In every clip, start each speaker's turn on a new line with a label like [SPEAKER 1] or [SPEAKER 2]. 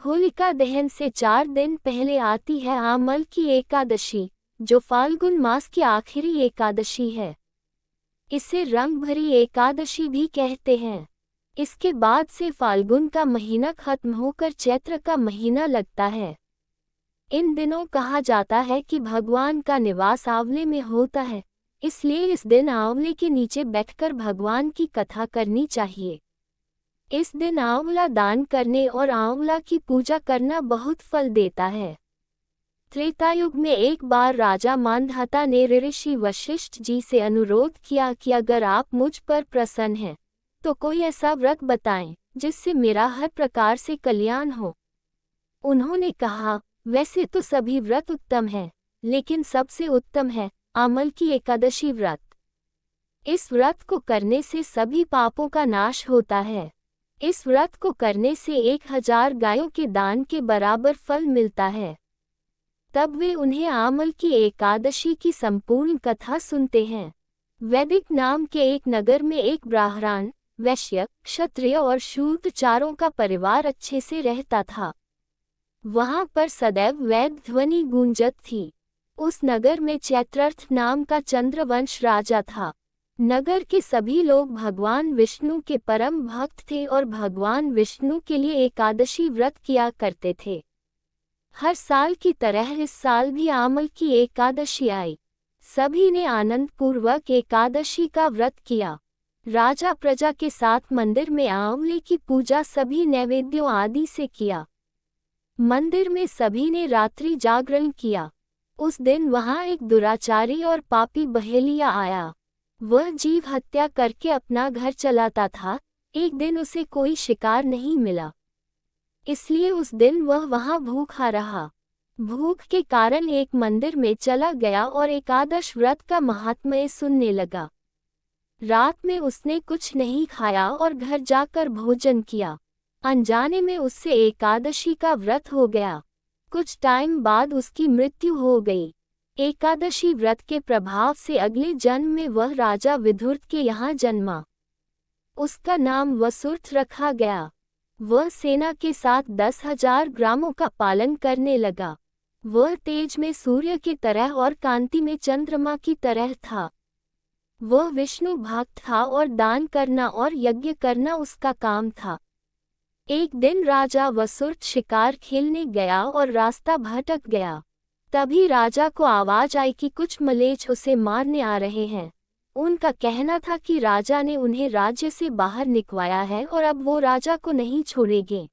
[SPEAKER 1] होलिका दहन से 4 दिन पहले आती है आमल की एकादशी, जो फाल्गुन मास की आखिरी एकादशी है। इसे रंग भरी एकादशी भी कहते हैं। इसके बाद से फाल्गुन का महीना खत्म होकर चैत्र का महीना लगता है। इन दिनों कहा जाता है कि भगवान का निवास आंवले में होता है, इसलिए इस दिन आंवले के नीचे बैठकर भगवान की कथा करनी चाहिए। इस दिन आंवला दान करने और आंवला की पूजा करना बहुत फल देता है। त्रेतायुग में एक बार राजा मांधाता ने ऋषि वशिष्ठ जी से अनुरोध किया कि अगर आप मुझ पर प्रसन्न हैं, तो कोई ऐसा व्रत बताएं जिससे मेरा हर प्रकार से कल्याण हो। उन्होंने कहा, वैसे तो सभी व्रत उत्तम हैं, लेकिन सबसे उत्तम है आमल की एकादशी व्रत। इस व्रत को करने से सभी पापों का नाश होता है। इस व्रत को करने से 1000 गायों के दान के बराबर फल मिलता है। तब वे उन्हें आमल की एकादशी की संपूर्ण कथा सुनते हैं। वैदिक नाम के एक नगर में एक ब्राह्मण, वैश्य, क्षत्रिय और शूद्र चारों का परिवार अच्छे से रहता था। वहां पर सदैव वैद ध्वनि गूंजत थी। उस नगर में चैत्रर्थ नाम का चंद्रवंश राजा था। नगर के सभी लोग भगवान विष्णु के परम भक्त थे और भगवान विष्णु के लिए एकादशी व्रत किया करते थे। हर साल की तरह इस साल भी आमल की एकादशी आई। सभी ने आनंद पूर्वक एकादशी का व्रत किया। राजा प्रजा के साथ मंदिर में आंवले की पूजा सभी नैवेद्यों आदि से किया। मंदिर में सभी ने रात्रि जागरण किया। उस दिन वहां एक दुराचारी और पापी बहेलिया आया। वह जीव हत्या करके अपना घर चलाता था। एक दिन उसे कोई शिकार नहीं मिला, इसलिए उस दिन वह वहां भूखा रहा। भूख के कारण एक मंदिर में चला गया और एकादश व्रत का महात्म्य सुनने लगा। रात में उसने कुछ नहीं खाया और घर जाकर भोजन किया। अनजाने में उससे एकादशी का व्रत हो गया। कुछ टाइम बाद उसकी मृत्यु हो गई। एकादशी व्रत के प्रभाव से अगले जन्म में वह राजा विदुर के यहाँ जन्मा। उसका नाम वसुर्थ रखा गया। वह सेना के साथ 10,000 ग्रामों का पालन करने लगा। वह तेज में सूर्य की तरह और कांति में चंद्रमा की तरह था। वह विष्णु भक्त था और दान करना और यज्ञ करना उसका काम था। एक दिन राजा वसुर्थ शिकार खेलने गया और रास्ता भटक गया। तभी राजा को आवाज आई कि कुछ मलेच्छ उसे मारने आ रहे हैं। उनका कहना था कि राजा ने उन्हें राज्य से बाहर निकलवाया है और अब वो राजा को नहीं छोड़ेंगे।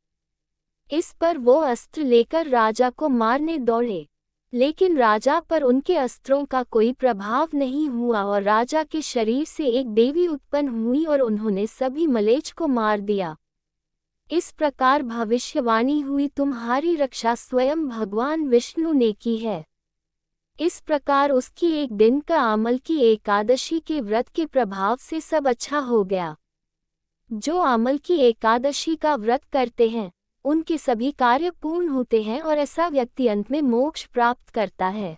[SPEAKER 1] इस पर वो अस्त्र लेकर राजा को मारने दौड़े, लेकिन राजा पर उनके अस्त्रों का कोई प्रभाव नहीं हुआ और राजा के शरीर से एक देवी उत्पन्न हुई और उन्होंने सभी मलेच्छ को मार दिया। इस प्रकार भविष्यवाणी हुई, तुम्हारी रक्षा स्वयं भगवान विष्णु ने की है। इस प्रकार उसकी एक दिन का आमल की एकादशी के व्रत के प्रभाव से सब अच्छा हो गया। जो आमल की एकादशी का व्रत करते हैं, उनके सभी कार्य पूर्ण होते हैं और ऐसा व्यक्ति अंत में मोक्ष प्राप्त करता है।